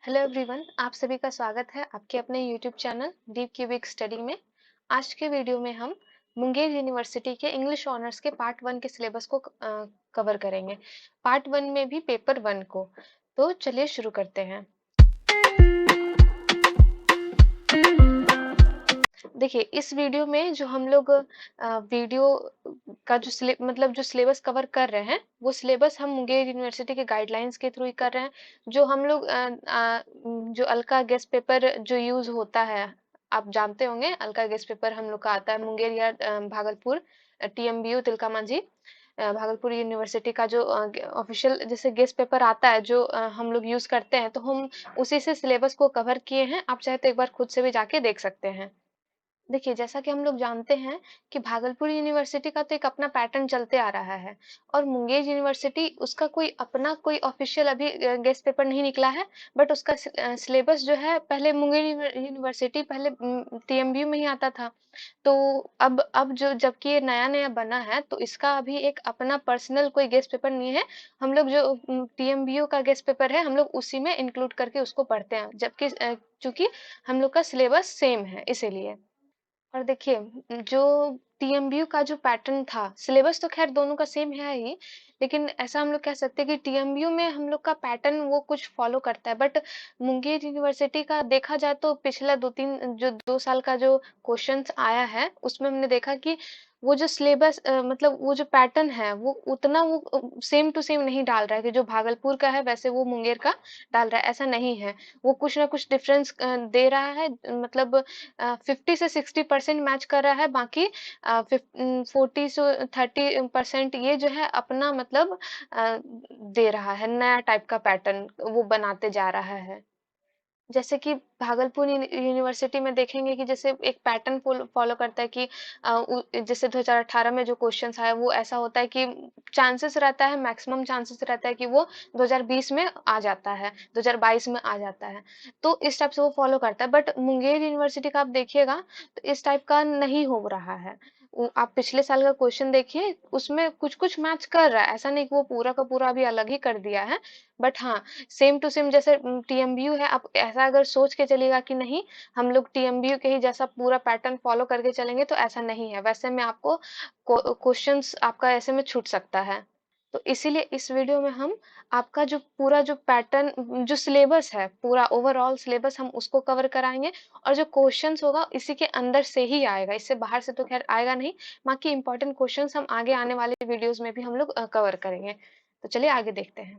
Hello everyone, आप सभी का स्वागत है आपके अपने YouTube channel deep cubic study में। आज के वीडियो में हम मुंगेर यूनिवर्सिटी के इंग्लिश ऑनर्स के पार्ट 1 के सिलेबस को कवर करेंगे। पार्ट 1 में भी पेपर 1 को। तो चलिए शुरू करते हैं। देखिए, इस वीडियो में जो हम लोग वीडियो का जो सिलेबस कवर कर रहे हैं, वो सिलेबस हम मुंगेर यूनिवर्सिटी के गाइडलाइंस के थ्रू ही कर रहे हैं। जो हम लोग जो अल्का गेस्ट पेपर जो यूज होता है, आप जानते होंगे अल्का गेस्ट पेपर हम लोग का आता है मुंगेर या भागलपुर, टीएमबीयू तिलका मांझी भागलपुर यूनिवर्सिटी का जो ऑफिशियल जैसे गेस्ट पेपर आता है, जो हम लोग यूज करते हैं, तो हम उसी से सिलेबस को कवर किए हैं। आप चाहे तो एक बार खुद से भी जाके देख सकते हैं। देखिए, जैसा कि हम लोग जानते हैं कि भागलपुर यूनिवर्सिटी का तो एक अपना पैटर्न चलते आ रहा है, और मुंगेर यूनिवर्सिटी उसका कोई ऑफिशियल अभी गेस्ट पेपर नहीं निकला है। बट उसका सिलेबस जो है, पहले मुंगेर यूनिवर्सिटी पहले टीएमबीयू में ही आता था। तो अब जो जबकि ये नया नया बना है, तो इसका अभी एक अपना पर्सनल कोई गेस्ट पेपर नहीं है। हम लोग जो टीएमबीयू का गेस्ट पेपर है, हम लोग उसी में इंक्लूड करके उसको पढ़ते हैं, जबकि चूंकि हम लोग का सिलेबस सेम है इसीलिए। और देखिए, जो टीएमबीयू का जो पैटर्न था, सिलेबस तो खैर दोनों का सेम है ही, लेकिन ऐसा हम लोग कह सकते हैं कि टीएमबीयू में हम लोग का पैटर्न वो कुछ फॉलो करता है। बट मुंगेर यूनिवर्सिटी का देखा जाए तो पिछला 2 साल का जो क्वेश्चंस आया है, उसमें हमने देखा कि वो जो सिलेबस मतलब वो जो पैटर्न है, वो उतना वो सेम टू सेम नहीं डाल रहा है कि जो भागलपुर का है वैसे वो मुंगेर का डाल रहा है, ऐसा नहीं है। वो कुछ ना कुछ डिफरेंस दे रहा है, मतलब 50 से 60% मैच कर रहा है। बाकी 40 से 30% ये जो है अपना मतलब दे रहा है, नया टाइप का पैटर्न वो बनाते जा रहा है। जैसे कि भागलपुर यूनिवर्सिटी में देखेंगे कि जैसे एक पैटर्न फॉलो करता है कि जैसे 2018 में जो क्वेश्चंस आया, वो ऐसा होता है कि चांसेस रहता है, मैक्सिमम चांसेस रहता है कि वो 2020 में आ जाता है, 2022 में आ जाता है। तो इस टाइप से वो फॉलो करता है। बट मुंगेर यूनिवर्सिटी का आप देखिएगा तो इस टाइप का नहीं हो रहा है। आप पिछले साल का क्वेश्चन देखिए, उसमें कुछ कुछ मैच कर रहा है, ऐसा नहीं कि वो पूरा का पूरा अभी अलग ही कर दिया है। बट हाँ, सेम टू सेम जैसे टीएमबीयू है, आप ऐसा अगर सोच के चलिएगा कि नहीं हम लोग टीएमबीयू के ही जैसा पूरा पैटर्न फॉलो करके चलेंगे, तो ऐसा नहीं है। वैसे में आपको क्वेश्चंस आपका ऐसे में छूट सकता है। तो इसीलिए इस वीडियो में हम आपका जो पूरा जो पैटर्न जो सिलेबस है, पूरा ओवरऑल सिलेबस हम उसको कवर कराएंगे। और जो क्वेश्चंस होगा इसी के अंदर से ही आएगा, इससे बाहर से तो खैर आएगा नहीं। बाकी इंपॉर्टेंट क्वेश्चंस हम आगे आने वाले वीडियोस में भी हम लोग कवर करेंगे। तो चलिए आगे देखते हैं।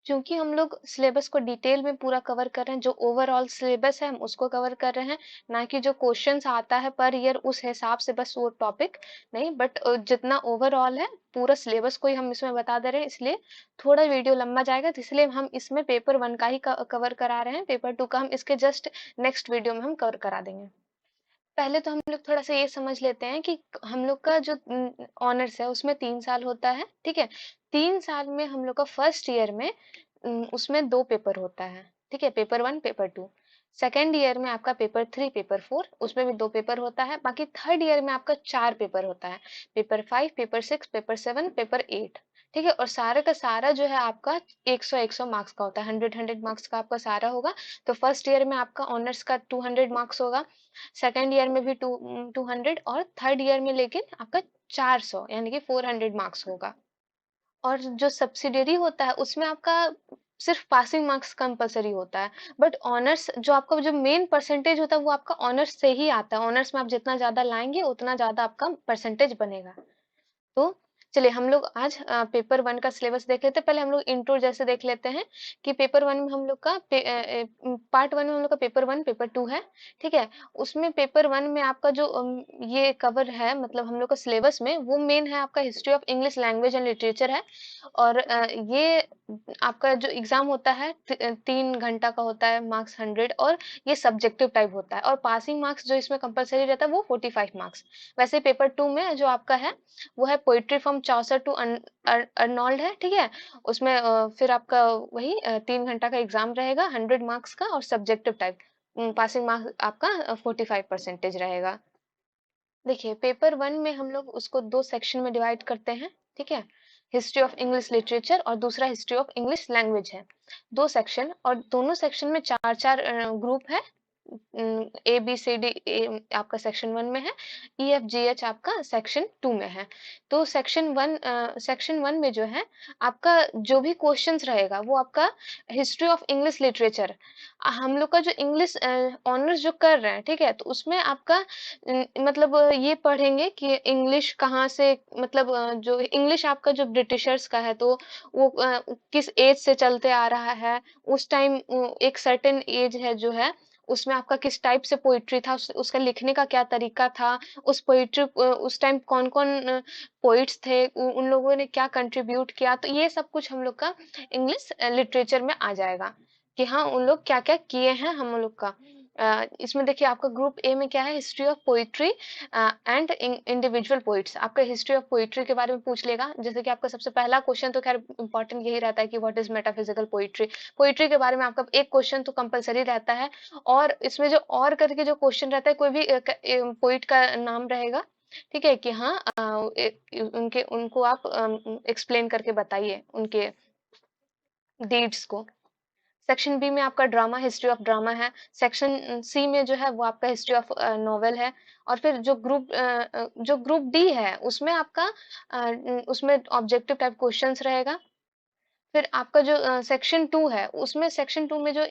क्योंकि हम लोग सिलेबस को डिटेल में पूरा कवर कर रहे हैं, जो ओवरऑल सिलेबस है हम उसको कवर कर रहे हैं, ना कि जो क्वेश्चंस आता है पर ईयर उस हिसाब से बस वो टॉपिक नहीं। बट जितना ओवरऑल है पूरा सिलेबस को ही हम इसमें बता दे रहे हैं, इसलिए थोड़ा वीडियो लंबा जाएगा। तो इसलिए हम इसमें पेपर 1 का ही कवर करा रहे हैं, पेपर 2 का हम इसके जस्ट नेक्स्ट वीडियो में हम कवर करा देंगे। पहले तो हम लोग थोड़ा सा ये समझ लेते हैं कि हम लोग का जो ऑनर्स है उसमें 3 साल होता है, ठीक है। 3 साल में हम लोग का फर्स्ट ईयर में उसमें 2 पेपर होता है, ठीक है, पेपर 1 पेपर 2। सेकेंड ईयर में आपका पेपर 3 पेपर 4, उसमें भी 2 पेपर होता है। बाकी थर्ड ईयर में आपका 4 पेपर होता है, पेपर 5 पेपर 6 पेपर 7 पेपर 8, ठीक है। और सारे का सारा जो है आपका 100 मार्क्स का होता है, 100 मार्क्स का आपका सारा होगा। तो फर्स्ट ईयर में आपका ऑनर्स का 200 मार्क्स होगा, सेकेंड ईयर में भी 200, और थर्ड ईयर में लेकिन आपका 400 यानी कि 400 मार्क्स होगा। और जो सब्सिडियरी होता है उसमें आपका सिर्फ पासिंग मार्क्स कंपलसरी होता है। बट ऑनर्स जो आपका जो मेन परसेंटेज होता है वो आपका ऑनर्स से ही आता है। ऑनर्स में आप जितना ज्यादा लाएंगे उतना ज्यादा आपका परसेंटेज बनेगा। तो चलिए हम लोग आज पेपर 1 का सिलेबस देख लेते हैं। पहले हम लोग इंट्रो जैसे देख लेते हैं कि पेपर 1 में हम लोग का पार्ट 1 में हम लोग का पेपर 1 पेपर 2 है, ठीक है। उसमें पेपर 1 में आपका जो ये कवर है, मतलब हम लोग का सिलेबस में वो मेन है आपका history of English language and literature है। और ये आपका जो एग्जाम होता है 3 घंटा का होता है, मार्क्स 100, और ये सब्जेक्टिव टाइप होता है। और पासिंग मार्क्स जो इसमें कंपलसरी रहता है वो 45 मार्क्स। वैसे पेपर 2 में जो आपका है वो है poetry from Chaucer to Arnold है, ठीक है। उसमें फिर आपका वही 3 घंटा का एग्जाम रहेगा, 100 मार्क्स का, और सब्जेक्टिव टाइप पासिंग मार्क्स आपका 45% रहेगा। देखिए, पेपर 1 में हम लोग उसको 2 सेक्शन में डिवाइड करते हैं, ठीक है। हिस्ट्री ऑफ इंग्लिश लिटरेचर और दूसरा हिस्ट्री ऑफ इंग्लिश लैंग्वेज है। 2 सेक्शन और दोनों सेक्शन में 4-4 ग्रुप है। ए बी सी डी आपका सेक्शन 1 में है, ई एफ जी एच आपका सेक्शन 2 में है। तो सेक्शन 1 में जो है आपका जो भी क्वेश्चंस रहेगा वो आपका हिस्ट्री ऑफ इंग्लिश लिटरेचर, हम लोग का जो इंग्लिश ऑनर्स जो कर रहे हैं, ठीक है, तो उसमें आपका मतलब ये पढ़ेंगे कि इंग्लिश कहाँ से, मतलब जो इंग्लिश आपका जो ब्रिटिशर्स का है, तो वो किस एज से चलते आ रहा है, उस टाइम एक सर्टेन एज है जो है, उसमें आपका किस टाइप से पोइट्री था, उसका लिखने का क्या तरीका था, उस पोइट्री उस टाइम कौन कौन पोइट्स थे, उन लोगों ने क्या कंट्रीब्यूट किया, तो ये सब कुछ हम लोग का इंग्लिश लिटरेचर में आ जाएगा कि हाँ उन लोग क्या क्या किए हैं हम लोग का। इसमें देखिए आपका ग्रुप ए में क्या है, history of poetry and individual poets, आपका हिस्ट्री ऑफ पोइट्री के बारे में पूछ लेगा। जैसे कि आपका सबसे पहला क्वेश्चन तो खैर इंपॉर्टेंट यही रहता है कि what is metaphysical poetry, poetry के बारे में आपका एक क्वेश्चन तो कंपलसरी रहता है। और इसमें जो और करके जो क्वेश्चन रहता है, कोई भी पोइट का नाम रहेगा, ठीक है, कि हाँ उनके उनको आप एक्सप्लेन करके बताइए उनके डीड्स को। सेक्शन बी में आपका ड्रामा, हिस्ट्री ऑफ ड्रामा है। सेक्शन सी में जो है वो आपका हिस्ट्री ऑफ नॉवेल है। और फिर जो ग्रुप डी है उसमें आपका उसमें ऑब्जेक्टिव टाइप क्वेश्चंस रहेगा। फिर आपका जो सेक्शन 2 है, उसमें सेक्शन 2 में जो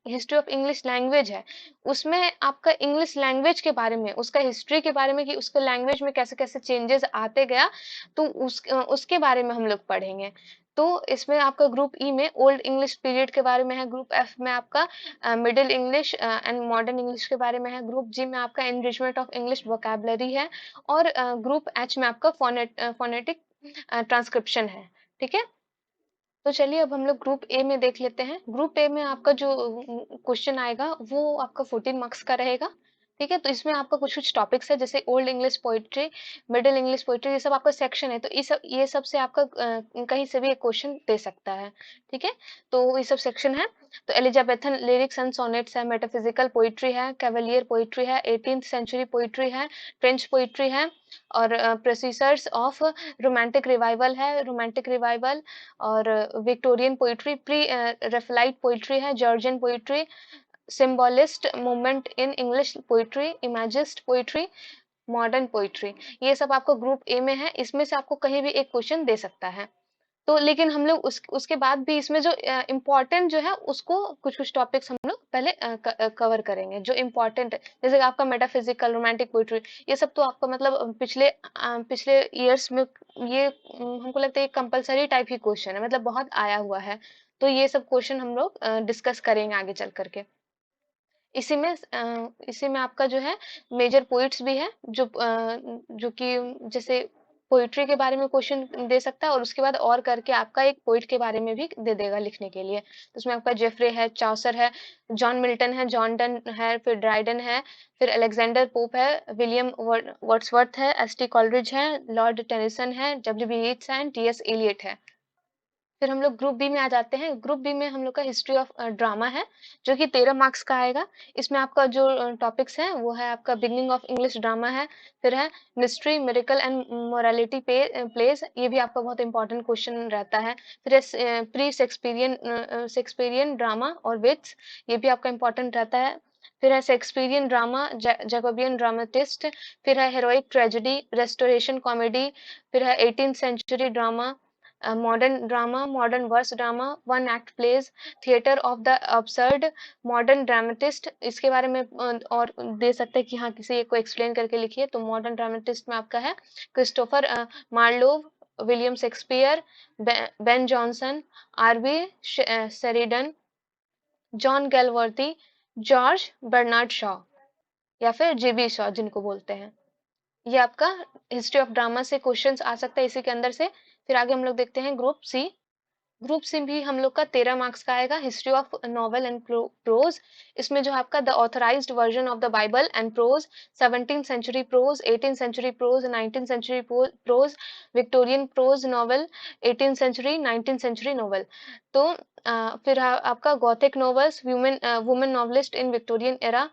हिस्ट्री ऑफ इंग्लिश लैंग्वेज है, उसमें आपका इंग्लिश लैंग्वेज के बारे में, उसका हिस्ट्री के बारे में कि उसके लैंग्वेज में कैसे कैसे चेंजेस आते गया, तो उसके बारे में हम लोग पढ़ेंगे। तो इसमें आपका ग्रुप ई में ओल्ड इंग्लिश पीरियड के बारे में है, ग्रुप एफ में आपका middle English and modern English के बारे में है, ग्रुप जी में आपका एनरिचमेंट ऑफ इंग्लिश वोकैबुलरी है, और ग्रुप एच में आपका फोनेटिक ट्रांसक्रिप्शन है। ठीक है, तो चलिए अब हम लोग ग्रुप ए में देख लेते हैं। ग्रुप ए में आपका जो क्वेश्चन आएगा वो आपका 14 मार्क्स का रहेगा। ठीक है, तो इसमें आपका कुछ कुछ टॉपिक्स है, जैसे old English poetry, middle English poetry, ये सब आपका सेक्शन है, तो ये सब से आपका कहीं से भी एक क्वेश्चन दे सकता है। ठीक है, तो ये सब सेक्शन है। तो एलिजाबेथन लिरिक्स एंड सोनेट्स है, मेटाफिजिकल पोइट्री है, कैवलियर पोइट्री है, 18th सेंचुरी पोइट्री है, फ्रेंच पोइट्री है, और प्रोसीसर्स ऑफ रोमांटिक रिवाइवल है, रोमांटिक रिवाइवल, और Victorian poetry, pre Raphaelite poetry है, Georgian poetry, symbolist movement in English poetry, imagist poetry, modern poetry, ये सब आपको ग्रुप ए में है। इसमें से आपको कहीं भी एक क्वेश्चन दे सकता है। तो लेकिन हम लोग उसके बाद भी इसमें जो इम्पोर्टेंट जो है उसको कुछ कुछ टॉपिक्स हम लोग पहले कवर करेंगे जो इम्पोर्टेंट है, जैसे कि आपका मेटाफिजिकल, रोमांटिक पोइट्री, ये सब तो आपका मतलब पिछले ईयर्स में ये हमको लगता है कंपलसरी टाइप ही क्वेश्चन है, मतलब बहुत आया हुआ है। तो ये सब क्वेश्चन हम लोग डिस्कस करेंगे आगे चल करके। इसी में आपका जो है मेजर पोइट्स भी है, जो कि जैसे पोइट्री के बारे में क्वेश्चन दे सकता है, और उसके बाद और करके आपका एक पोइट के बारे में भी दे देगा लिखने के लिए। तो उसमें आपका जेफरे है, चौसर है, जॉन मिल्टन है, जॉन डन है, फिर ड्राइडन है, फिर अलेक्जेंडर पोप है, विलियम वर्ड्सवर्थ है, एस टी कॉलरिज है, लॉर्ड टेनिसन है, डब्ल्यू बी येट्स है, टी एस एलियट है। फिर हम लोग ग्रुप बी में आ जाते हैं। ग्रुप बी में हम लोग का हिस्ट्री ऑफ ड्रामा है, जो कि 13 मार्क्स का आएगा। इसमें आपका जो टॉपिक्स है वो है आपका बिगनिंग ऑफ इंग्लिश ड्रामा है, फिर है mystery, miracle and morality place, ये भी आपका बहुत इंपॉर्टेंट क्वेश्चन रहता है। फिर है प्री शेक्सपियरियन ड्रामा और विट्स, ये भी आपका इंपॉर्टेंट रहता है। फिर है शेक्सपियरियन ड्रामा, जैकोबियन ड्रामेटिस्ट, फिर है हेरोइक ट्रेजेडी, रेस्टोरेशन कॉमेडी, फिर है 18th century drama, modern drama, modern verse drama, one act plays, theatre of the absurd, modern dramatist, इसके बारे में और दे सकते हैं कि हाँ किसी एक को एक्सप्लेन करके लिखिए। तो मॉडर्न ड्रामेटिस्ट में आपका है Christopher Marlowe, William Shakespeare, Ben Jonson, RB Sheridan, John Galsworthy, George Bernard Shaw, या फिर जीबी शॉ जिनको बोलते हैं। ये आपका हिस्ट्री ऑफ ड्रामा से क्वेश्चंस आ सकता है इसी के अंदर से। फिर आगे हम लोग देखते हैं ग्रुप सी। ग्रुप सी भी हम लोग का 13 मार्क्स का आएगा, history of novel and prose. इसमें जो आपका the authorised version of the Bible and prose, 17th century prose, 18th century prose, 19th century prose, Victorian prose novel, 18th century, 19th century novel. तो फिर आपका Gothic novels, women novelist in Victorian era,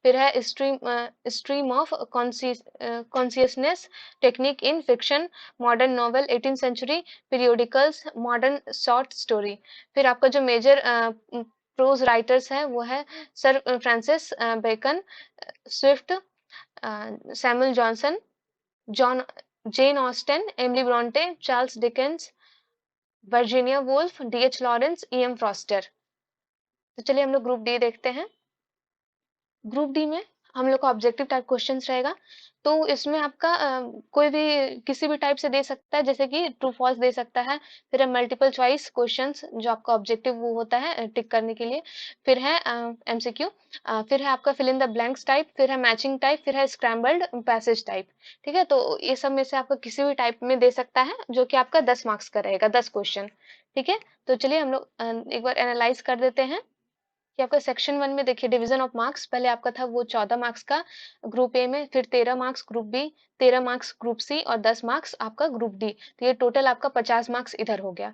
फिर है stream of consciousness technique in fiction, modern novel, 18th century, periodicals, modern short story. फिर आपका जो major prose writers है वो है sir Francis Bacon, Swift, Samuel Johnson, John Jane Austen, Emily Bronte, Charles Dickens, Virginia Woolf, DH Lawrence, EM Forster. तो चलिए हम लोग ग्रुप डी देखते हैं। ग्रुप डी में हम लोग का ऑब्जेक्टिव टाइप क्वेश्चंस रहेगा। तो इसमें आपका कोई भी किसी भी टाइप से दे सकता है, जैसे कि ट्रू फॉल्स दे सकता है। फिर है मल्टीपल चॉइस क्वेश्चंस जो आपका ऑब्जेक्टिव वो होता है टिक करने के लिए। फिर है एमसीक्यू, फिर है आपका fill in the blanks type, फिर है मैचिंग टाइप, फिर है स्क्रैम्बल्ड पैसेज टाइप। ठीक है, तो ये सब में से आपका किसी भी टाइप में दे सकता है, जो कि आपका 10 मार्क्स का रहेगा, 10 क्वेश्चन। ठीक है, तो चलिए हम लोग एक बार एनालाइज कर देते हैं कि आपका सेक्शन 1 में देखिए डिवीजन ऑफ मार्क्स पहले आपका था वो 14 मार्क्स का ग्रुप ए में, फिर 13 marks group B, 13 marks group C और 10 मार्क्स आपका ग्रुप डी। तो ये टोटल आपका 50 मार्क्स इधर हो गया।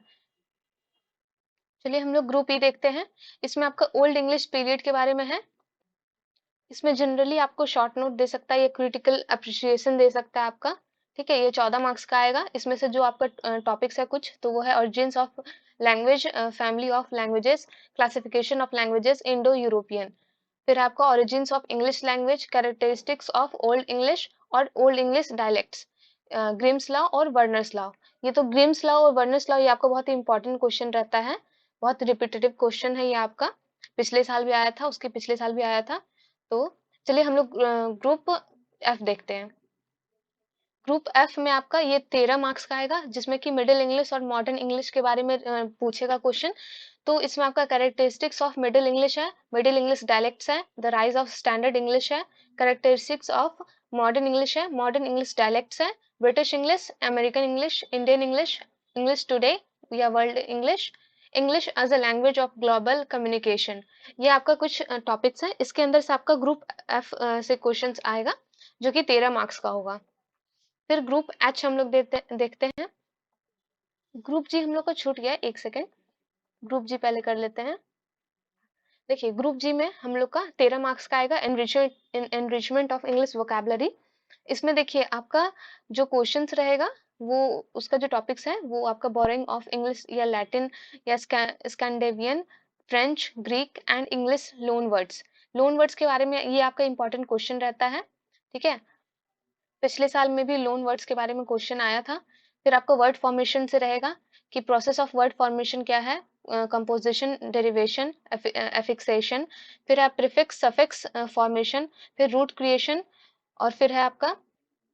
चलिए हम लोग ग्रुप ई देखते हैं। इसमें आपका ओल्ड इंग्लिश पीरियड के बारे में है। इसमें जनरली आपको शॉर्ट नोट दे सकता है या क्रिटिकल अप्रिशिएशन दे सकता है आपका। ठीक है, ये 14 मार्क्स का आएगा। इसमें से जो आपका टॉपिक्स है कुछ तो वो है origins of language, family of languages, classification of languages, Indo European. फिर आपका origins of English language, characteristics of old English और old English dialects, Grimm's law और वर्नर्स लॉ। ये तो ग्रिम्स लॉ और वर्नर्स लॉ ये आपका बहुत ही इंपॉर्टेंट क्वेश्चन रहता है, बहुत रिपीटेटिव क्वेश्चन है ये आपका। पिछले साल भी आया था, उसके पिछले साल भी आया था। तो चलिए हम लोग ग्रुप एफ देखते हैं। ग्रुप एफ में आपका ये 13 मार्क्स का आएगा, जिसमें कि मिडिल इंग्लिश और मॉडर्न इंग्लिश के बारे में पूछेगा क्वेश्चन। तो इसमें आपका कैरेक्टरिस्टिक्स ऑफ मिडिल इंग्लिश है, मिडिल इंग्लिश डायलेक्ट्स है, the rise of standard English है, कैरेक्टरिस्टिक्स ऑफ मॉडर्न इंग्लिश है, मॉडर्न इंग्लिश डायलेक्ट्स है, British English, American English, Indian English, English today या world English, English as a language of global communication. ये आपका कुछ topics हैं। इसके अंदर से आपका ग्रुप एफ से क्वेश्चंस आएगा, जो कि 13 मार्क्स का होगा। फिर ग्रुप एच हम लोग देखते हैं। ग्रुप जी हम लोग का छूट गया, एक सेकेंड, ग्रुप जी पहले कर लेते हैं। देखिए ग्रुप जी में हम लोग का 13 मार्क्स का आएगा, एनरिचमेंट ऑफ इंग्लिश वोकैबुलरी। इसमें देखिए आपका जो क्वेश्चंस रहेगा वो उसका जो टॉपिक्स है वो आपका बोरिंग ऑफ इंग्लिश या लैटिन या Scandinavian, French, Greek and English loan words. Loan words के बारे में ये आपका इंपॉर्टेंट क्वेश्चन रहता है। ठीक है, पिछले साल में भी लोन वर्ड्स के बारे में क्वेश्चन आया था। फिर आपको वर्ड फॉर्मेशन से रहेगा कि प्रोसेस ऑफ वर्ड फॉर्मेशन क्या है, कंपोजिशन, डेरिवेशन, एफिक्सेशन, फिर है प्रीफिक्स सफिक्स फॉर्मेशन, फिर रूट क्रिएशन, और फिर है आपका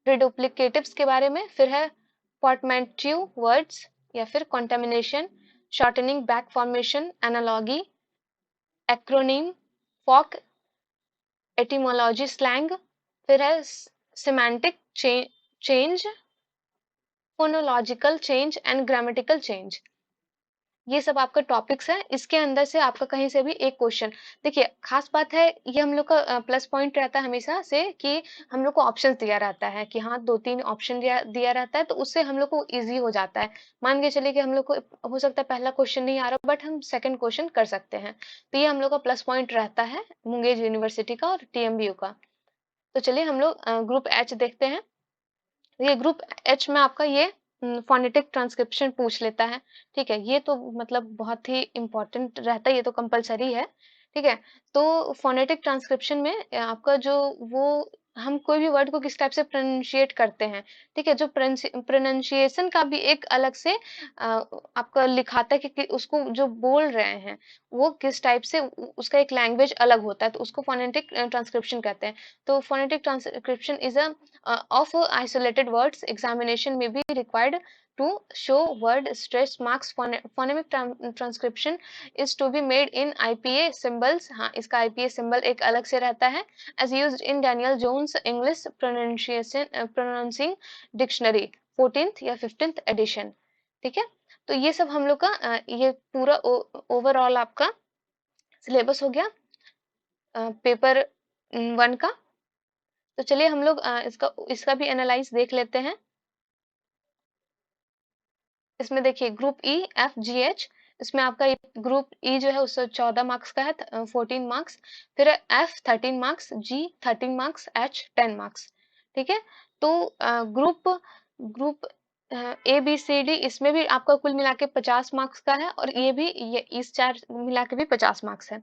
रिडुप्लिकेटिव्स के बारे में, फिर है पोर्टमैंट्यू वर्ड्स या फिर contamination, shortening, back formation, analogy, acronym, folk, etymology, slang, फिर है semantic change, phonological change and grammatical change. ये सब आपका टॉपिक्स है। इसके अंदर से आपका कहीं से भी एक क्वेश्चन, देखिए खास बात है ये हम लोग का प्लस पॉइंट रहता है हमेशा से कि हम लोग को ऑप्शन दिया रहता है कि हाँ 2-3 ऑप्शन दिया रहता है, तो उससे हम लोग को इजी हो जाता है। मान के चलिए कि हम लोग को हो सकता है पहला क्वेश्चन नहीं आ रहा बट हम सेकंड क्वेश्चन कर सकते हैं। तो ये हम लोग का प्लस पॉइंट रहता है मुंगेर यूनिवर्सिटी का और टीएमबीयू का। तो चलिए हम लोग ग्रुप एच देखते हैं। ये ग्रुप एच में आपका ये फोनेटिक ट्रांसक्रिप्शन पूछ लेता है। ठीक है, ये तो मतलब बहुत ही इंपॉर्टेंट रहता है, ये तो कंपलसरी है। ठीक है, तो फोनेटिक ट्रांसक्रिप्शन में आपका जो वो हम कोई भी वर्ड को किस टाइप से प्रोनाउंशिएट करते हैं। ठीक है, जो प्रोनाउंशिएशन का भी एक अलग से आपका लिखाता है कि उसको जो बोल रहे हैं वो किस टाइप से उसका एक लैंग्वेज अलग होता है, तो उसको फोनेटिक ट्रांसक्रिप्शन कहते हैं। तो phonetic transcription is a of isolated words, examination may be required to show word stress marks. Phonemic transcription is to be made in IPA symbols. हाँ, इसका IPA symbol एक अलग से रहता है, as used in Daniel Jones English pronouncing dictionary 14th या 15th edition. ठीक है, तो ये सब हम लोग का ये पूरा ओवरऑल आपका सिलेबस हो गया पेपर 1 का। तो चलिए हम लोग इसका भी एनालाइज देख लेते हैं। इसमें देखिए group E F G H, इसमें आपका ग्रुप ई जो है उससे 14 मार्क्स का है, 14 मार्क्स। फिर F 13 marks, G 13 marks, H 10 marks. ठीक है। तो group group A B C D इसमें भी आपका कुल मिला के 50 मार्क्स का है, और ये भी, ये इस चार मिला के भी 50 मार्क्स है।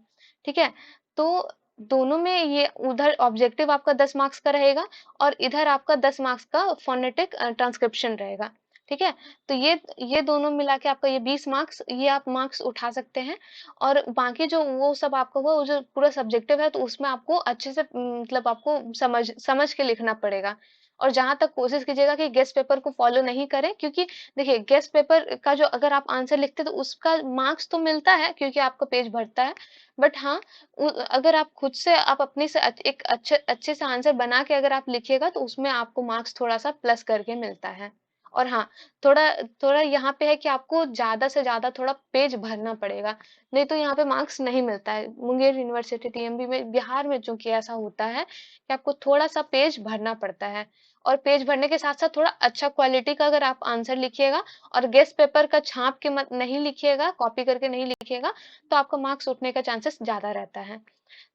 ठीक है। तो दोनों में ये उधर ऑब्जेक्टिव आपका 10 मार्क्स का रहेगा, और इधर आपका 10 मार्क्स का फोनेटिक ट्रांसक्रिप्शन रहेगा। ठीक है। तो ये दोनों मिला के आपका ये 20 मार्क्स, ये आप मार्क्स उठा सकते हैं। और बाकी जो वो सब आपका हुआ, वो जो पूरा सब्जेक्टिव है, तो उसमें आपको अच्छे से मतलब आपको समझ समझ के लिखना पड़ेगा। और जहां तक कोशिश कीजिएगा कि गेस्ट पेपर को फॉलो नहीं करें, क्योंकि देखिए गेस्ट पेपर का जो अगर आप आंसर लिखते तो उसका मार्क्स तो मिलता है, क्योंकि आपका पेज भरता है। बट हाँ, अगर आप खुद से आप अपने से एक अच्छे अच्छे से आंसर बना के अगर आप लिखिएगा, तो उसमें आपको मार्क्स थोड़ा सा प्लस करके मिलता है। और हाँ, थोड़ा थोड़ा यहाँ पे है कि आपको ज्यादा से ज्यादा थोड़ा पेज भरना पड़ेगा, नहीं तो यहाँ पे मार्क्स नहीं मिलता है। मुंगेर यूनिवर्सिटी टीएमबी में, बिहार में चूंकि ऐसा होता है कि आपको थोड़ा सा पेज भरना पड़ता है। और पेज भरने के साथ साथ थोड़ा अच्छा क्वालिटी का अगर आप आंसर लिखिएगा, और गेस्ट पेपर का छाप के मत नहीं लिखिएगा, कॉपी करके नहीं लिखिएगा, तो आपका मार्क्स उठने का चांसेस ज्यादा रहता है।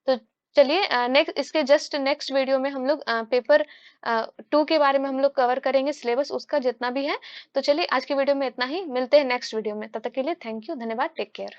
तो चलिए, नेक्स्ट इसके जस्ट नेक्स्ट वीडियो में हम लोग पेपर 2 के बारे में हम लोग कवर करेंगे, सिलेबस उसका जितना भी है। तो चलिए आज की वीडियो में इतना ही, मिलते हैं नेक्स्ट वीडियो में, तब तक के लिए थैंक यू, धन्यवाद, टेक केयर।